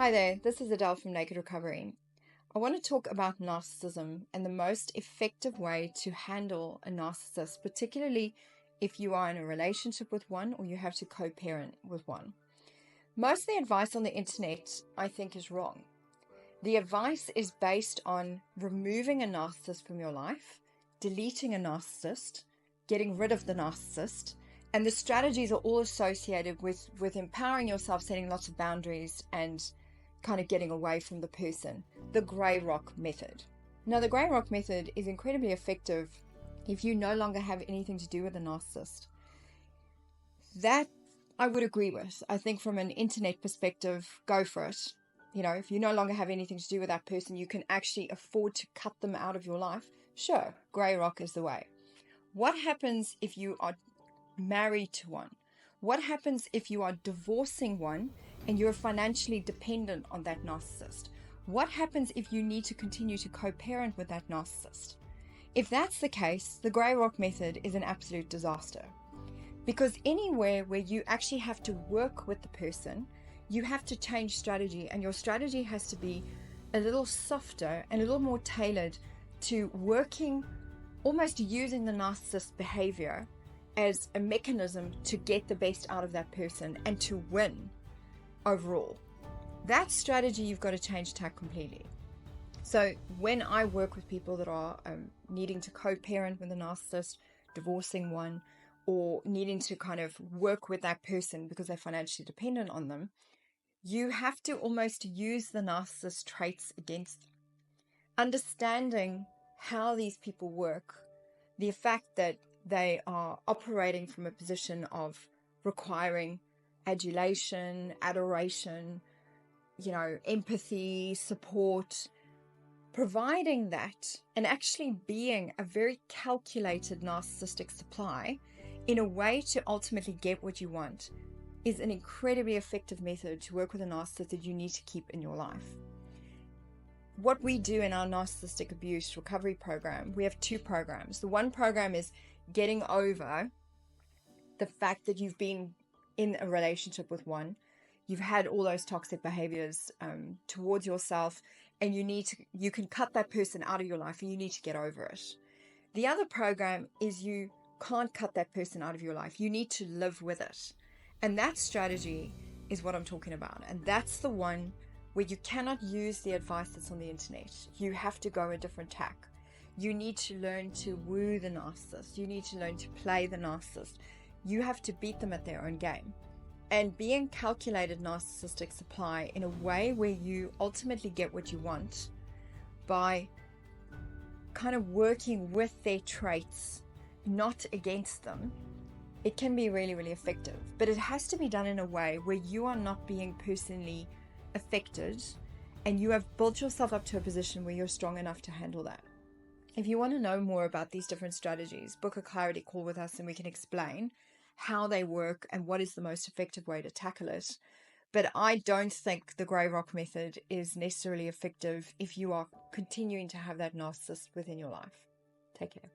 Hi there, this is Adele from Naked.Recovery. I want to talk about narcissism and the most effective way to handle a narcissist, particularly if you are in a relationship with one or you have to co-parent with one. Most of the advice on the internet, I think, is wrong. The advice is based on removing a narcissist from your life, deleting a narcissist, getting rid of the narcissist, and the strategies are all associated with empowering yourself, setting lots of boundaries, and kind of getting away from the person. The grey rock method. Now, the grey rock method is incredibly effective if you no longer have anything to do with a narcissist. That I would agree with. I think from an internet perspective, go for it. If you no longer have anything to do with that person, you can actually afford to cut them out of your life. Sure, grey rock is the way. What happens if you are married to one? What happens if you are divorcing one and you're financially dependent on that narcissist? What happens if you need to continue to co-parent with that narcissist? If that's the case, the grey rock method is an absolute disaster. Because anywhere where you actually have to work with the person, you have to change strategy, and your strategy has to be a little softer and a little more tailored to working, almost using the narcissist behavior as a mechanism to get the best out of that person and to win overall. That strategy you've got to change tack completely. So when I work with people that are needing to co-parent with a narcissist, divorcing one, or needing to kind of work with that person because they're financially dependent on them, you have to almost use the narcissist traits against them. Understanding how these people work, the fact that they are operating from a position of requiring adulation, adoration, empathy, support, providing that and actually being a very calculated narcissistic supply in a way to ultimately get what you want is an incredibly effective method to work with a narcissist that you need to keep in your life. What we do in our narcissistic abuse recovery program, we have two programs. The one program is getting over the fact that you've been in a relationship with one, you've had all those toxic behaviors towards yourself, and you can cut that person out of your life and you need to get over it. The other program is you can't cut that person out of your life. You need to live with it. And that strategy is what I'm talking about. And that's the one where you cannot use the advice that's on the internet. You have to go a different tack. You need to learn to woo the narcissist. You need to learn to play the narcissist. You have to beat them at their own game. And being calculated narcissistic supply in a way where you ultimately get what you want by kind of working with their traits, not against them, it can be really, really effective. But it has to be done in a way where you are not being personally affected and you have built yourself up to a position where you're strong enough to handle that. If you want to know more about these different strategies, book a clarity call with us and we can explain how they work and what is the most effective way to tackle it. But I don't think the grey rock method is necessarily effective if you are continuing to have that narcissist within your life. Take care.